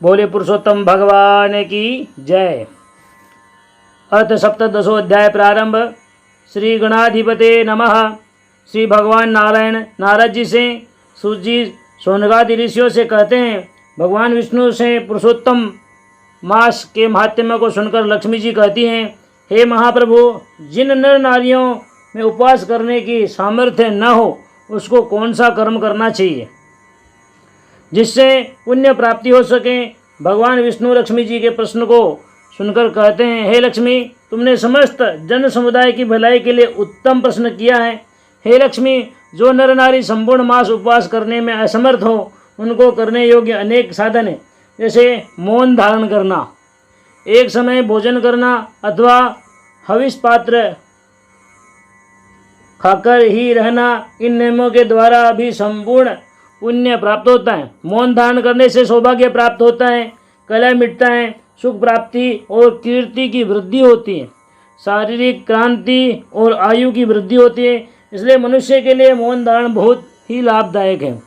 बोले पुरुषोत्तम भगवान की जय। अर्थ सप्तदशो अध्याय प्रारंभ। श्री गणाधिपते नमः। श्री भगवान नारायण नारद जी से सूत जी सोनगादि ऋषियों से कहते हैं, भगवान विष्णु से पुरुषोत्तम मास के महात्म्य को सुनकर लक्ष्मी जी कहती हैं, हे महाप्रभु, जिन नर नारियों में उपवास करने की सामर्थ्य न हो उसको कौन सा कर्म करना चाहिए जिससे पुण्य प्राप्ति हो सके। भगवान विष्णु लक्ष्मी जी के प्रश्न को सुनकर कहते हैं, हे लक्ष्मी, तुमने समस्त जन समुदाय की भलाई के लिए उत्तम प्रश्न किया है। हे लक्ष्मी, जो नर नारी संपूर्ण मास उपवास करने में असमर्थ हो उनको करने योग्य अनेक साधन है, जैसे मौन धारण करना, एक समय भोजन करना अथवा हविष पात्र खाकर ही रहना। इन नियमों के द्वारा भी संपूर्ण पुण्य प्राप्त होता है। मौन धारण करने से सौभाग्य प्राप्त होता है, कलह मिटता है, सुख प्राप्ति और कीर्ति की वृद्धि होती है, शारीरिक क्रांति और आयु की वृद्धि होती है। इसलिए मनुष्य के लिए मौन धारण बहुत ही लाभदायक है।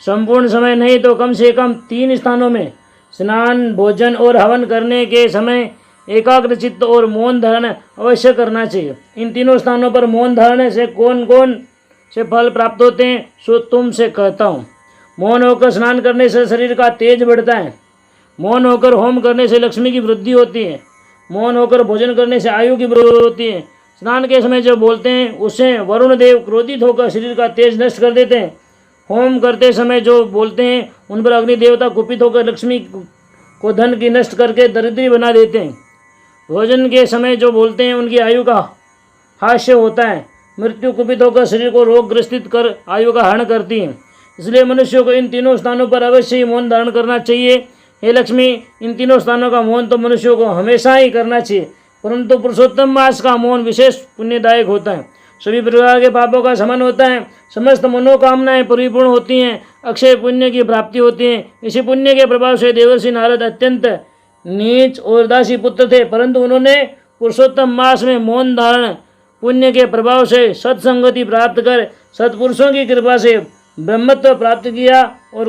संपूर्ण समय नहीं तो कम से कम 3 स्थानों में स्नान, भोजन और हवन करने के समय एकाग्र चित्त और मौन धारण अवश्य करना चाहिए। इन तीनों स्थानों पर मौन धारण से कौन कौन से फल प्राप्त होते हैं सो तुमसे कहता हूँ। मौन होकर स्नान करने से शरीर का तेज बढ़ता है। मौन होकर होम करने से लक्ष्मी की वृद्धि होती है। मौन होकर भोजन करने से आयु की वृद्धि होती है। स्नान के समय जो बोलते हैं उससे वरुण देव क्रोधित होकर शरीर का तेज नष्ट कर देते हैं। होम करते समय जो बोलते हैं उन पर अग्नि देवता कुपित होकर लक्ष्मी को धन की नष्ट करके दरिद्री बना देते हैं। भोजन के समय जो बोलते हैं उनकी आयु का हास्य होता है। मृत्यु कुपित होकर शरीर को रोग ग्रसित कर आयु का हरण करती है। इसलिए मनुष्य को इन तीनों स्थानों पर अवश्य ही मौन धारण करना चाहिए। हे लक्ष्मी, इन तीनों स्थानों का मौन तो मनुष्यों को हमेशा ही करना चाहिए, परंतु पुरुषोत्तम मास का मौन विशेष पुण्यदायक होता है। सभी प्रकार के पापों का शमन होता है, समस्त मनोकामनाएं परिपूर्ण होती हैं, अक्षय पुण्य की प्राप्ति होती है। इसी पुण्य के प्रभाव से देवर्षि नारद अत्यंत नीच और दासी पुत्र थे, परंतु उन्होंने पुरुषोत्तम मास में मौन धारण पुण्य के प्रभाव से सत्संगति प्राप्त कर सत्पुरुषों की कृपा से ब्रह्मत्व प्राप्त किया और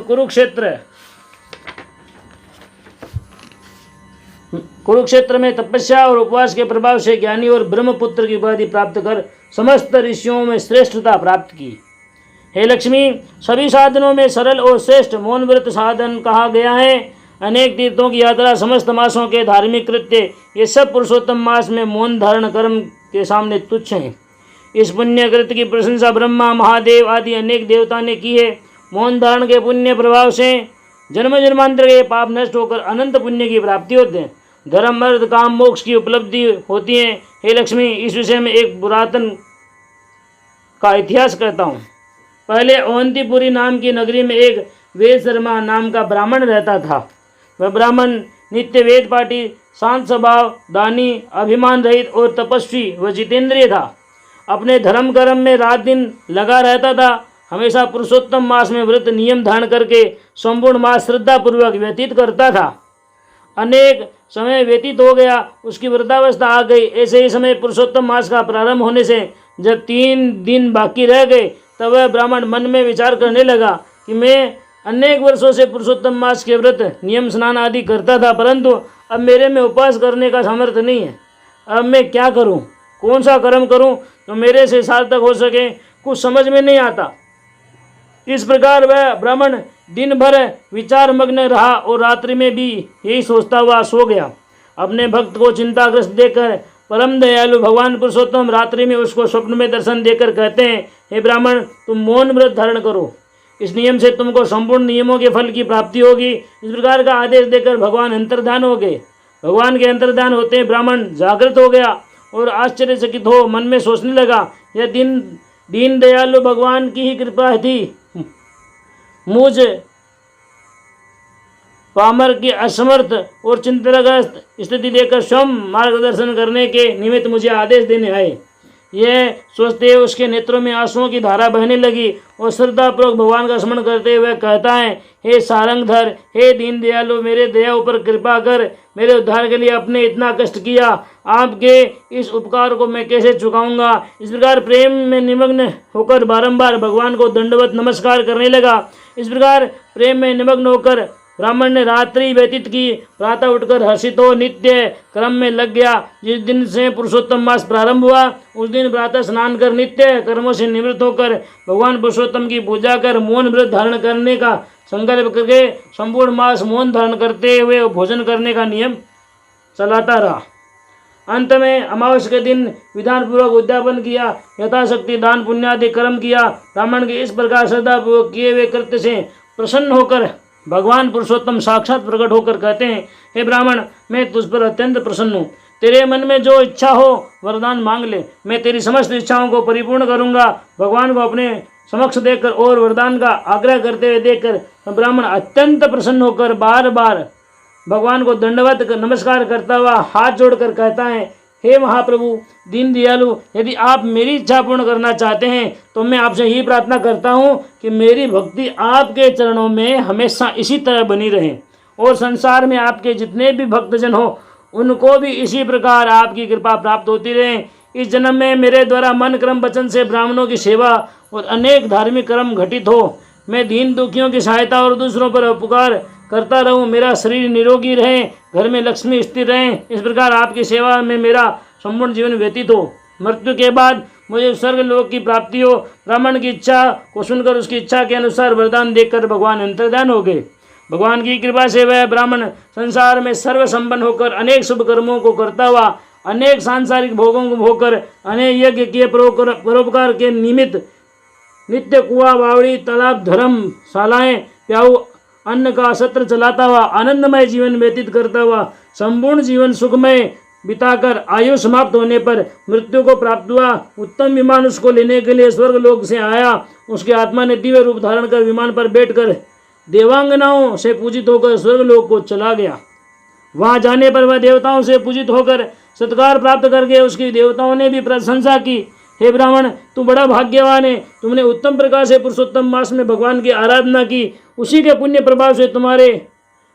कुरुक्षेत्र में तपस्या और उपवास के प्रभाव से ज्ञानी और ब्रह्मपुत्र की उपाधि प्राप्त कर समस्त ऋषियों में श्रेष्ठता प्राप्त की। हे लक्ष्मी, सभी साधनों में सरल और श्रेष्ठ मौन व्रत साधन कहा गया है। अनेक तीर्थों की यात्रा, समस्त मासों के धार्मिक कृत्य, ये सब पुरुषोत्तम मास में मौन धारण कर्म के सामने तुच्छ हैं। इस पुण्य कृत्य की प्रशंसा ब्रह्मा, महादेव आदि अनेक देवता ने की है। मौन धारण के पुण्य प्रभाव से जन्म जन्मांतर के पाप नष्ट होकर अनंत पुण्य की प्राप्ति होते हैं। धर्म, अर्थ, काम, मोक्ष की उपलब्धि होती है। हे लक्ष्मी, इस विषय में एक पुरातन का इतिहास कहता हूँ। पहले अवंतीपुरी नाम की नगरी में एक वेद शर्मा नाम का ब्राह्मण रहता था। वह ब्राह्मण नित्य वेद पाठी, शांत स्वभाव, दानी, अभिमान रहित और तपस्वी व जितेंद्रिय था। अपने धर्म कर्म में रात दिन लगा रहता था। हमेशा पुरुषोत्तम मास में व्रत नियम धारण करके संपूर्ण मास श्रद्धापूर्वक व्यतीत करता था। अनेक समय व्यतीत हो गया, उसकी वृद्धावस्था आ गई। ऐसे ही समय पुरुषोत्तम मास का प्रारंभ होने से जब 3 दिन बाकी रह गए तब वह ब्राह्मण मन में विचार करने लगा कि मैं अनेक वर्षों से पुरुषोत्तम मास के व्रत, नियम, स्नान आदि करता था, परंतु अब मेरे में उपवास करने का सामर्थ्य नहीं है। अब मैं क्या करूं, कौन सा कर्म करूं तो मेरे से सार्थक हो सके, कुछ समझ में नहीं आता। इस प्रकार वह ब्राह्मण दिन भर विचार मग्न रहा और रात्रि में भी यही सोचता हुआ सो गया। अपने भक्त को चिंताग्रस्त देखकर परम दयालु भगवान पुरुषोत्तम रात्रि में उसको स्वप्न में दर्शन देकर कहते हैं, हे ब्राह्मण, तुम मौन व्रत धारण करो, इस नियम से तुमको संपूर्ण नियमों के फल की प्राप्ति होगी। इस प्रकार का आदेश देकर भगवान अंतर्धान हो गए। भगवान के अंतर्धान होते ब्राह्मण जागृत हो गया और आश्चर्यचकित हो मन में सोचने लगा, यह दीन दयालु भगवान की ही कृपा थी। मुझ पामर की असमर्थ और चिंताग्रस्त स्थिति देखकर स्वयं मार्गदर्शन करने के निमित्त मुझे आदेश देने आए। यह सोचते हुए उसके नेत्रों में आंसुओं की धारा बहने लगी और श्रद्धापूर्वक भगवान का स्मरण करते हुए कहता है, हे सारंगधर, हे दीन दयालु, मेरे दया ऊपर कृपा कर, मेरे उद्धार के लिए आपने इतना कष्ट किया, आपके इस उपकार को मैं कैसे चुकाऊंगा। इस प्रकार प्रेम में निमग्न होकर बारंबार भगवान को दंडवत नमस्कार करने लगा। इस प्रकार प्रेम में निमग्न होकर ब्राह्मण ने रात्रि व्यतीत की, प्रातः उठकर हर्षित हो नित्य क्रम में लग गया। जिस दिन से पुरुषोत्तम मास प्रारंभ हुआ उस दिन प्रातः स्नान कर नित्य कर्मों से निवृत्त होकर भगवान पुरुषोत्तम की पूजा कर मौन व्रत धारण करने का संकल्प करके संपूर्ण मास मौन धारण करते हुए भोजन करने का नियम चलाता रहा। अंत में अमावस्या के दिन विधानपूर्वक उद्यापन किया, यथाशक्ति दान पुण्यादि कर्म किया। ब्राह्मण के इस प्रकार श्रद्धापूर्वक किए हुए कृत्य से प्रसन्न होकर भगवान पुरुषोत्तम साक्षात प्रकट होकर कहते हैं, हे ब्राह्मण, मैं तुझ पर अत्यंत प्रसन्न हूँ। तेरे मन में जो इच्छा हो वरदान मांग ले, मैं तेरी समस्त इच्छाओं को परिपूर्ण करूँगा। भगवान को अपने समक्ष देखकर और वरदान का आग्रह करते हुए देखकर ब्राह्मण अत्यंत प्रसन्न होकर बार बार भगवान को दंडवत नमस्कार करता हुआ हाथ जोड़कर कहता है, हे महाप्रभु दीन दयालु, यदि आप मेरी इच्छा पूर्ण करना चाहते हैं तो मैं आपसे ही प्रार्थना करता हूँ कि मेरी भक्ति आपके चरणों में हमेशा इसी तरह बनी रहे और संसार में आपके जितने भी भक्तजन हो उनको भी इसी प्रकार आपकी कृपा प्राप्त होती रहे। इस जन्म में मेरे द्वारा मन क्रम वचन से ब्राह्मणों की सेवा और अनेक धार्मिक कर्म घटित हो। मैं दीन दुखियों की सहायता और दूसरों पर उपकार करता रहूं, मेरा शरीर निरोगी रहे, घर में लक्ष्मी स्थिर रहे। इस प्रकार आपकी सेवा में मेरा संपूर्ण जीवन व्यतीत हो। मृत्यु के बाद मुझे स्वर्ग लोक की प्राप्ति हो। ब्राह्मण की इच्छा को सुनकर उसकी इच्छा के अनुसार वरदान देकर भगवान अंतर्ध्यान हो गए। भगवान की कृपा से वह ब्राह्मण संसार में सर्वसंपन्न होकर अनेक शुभ कर्मों को करता हुआ अनेक सांसारिक भोगों को भोगकर अनेक यज्ञ किए परोपकार के निमित्त नित्य कुआ बावड़ी तालाब धर्मशालाएं प्याऊ अन्न का सत्र चलाता हुआ आनंदमय जीवन व्यतीत करता हुआ संपूर्ण जीवन सुखमय बिताकर आयु समाप्त होने पर मृत्यु को प्राप्त हुआ। उत्तम विमान उसको लेने के लिए स्वर्ग लोक से आया। उसकी आत्मा ने दिव्य रूप धारण कर विमान पर बैठकर देवांगनाओं से पूजित होकर स्वर्ग लोक को चला गया। वहां जाने पर वह देवताओं से पूजित होकर सत्कार प्राप्त करके उसकी देवताओं ने भी प्रशंसा की। हे ब्राह्मण, तू बड़ा भाग्यवान है, तुमने उत्तम प्रकार से पुरुषोत्तम मास में भगवान की आराधना की, उसी के पुण्य प्रभाव से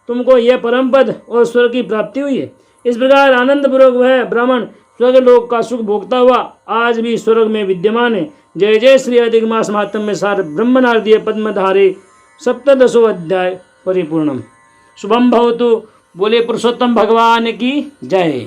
तुमको यह परम पद और स्वर्ग की प्राप्ति हुई है। इस प्रकार आनंद पूर्वक वह ब्राह्मण स्वर्ग लोक का सुख भोगता हुआ आज भी स्वर्ग में विद्यमान है। जय जय श्री अधिक मास महात्म्य सार ब्रह्मनार्दीय पद्मधारे सप्तदशो अध्याय परिपूर्णम। शुभम भवतु। बोले पुरुषोत्तम भगवान की जय।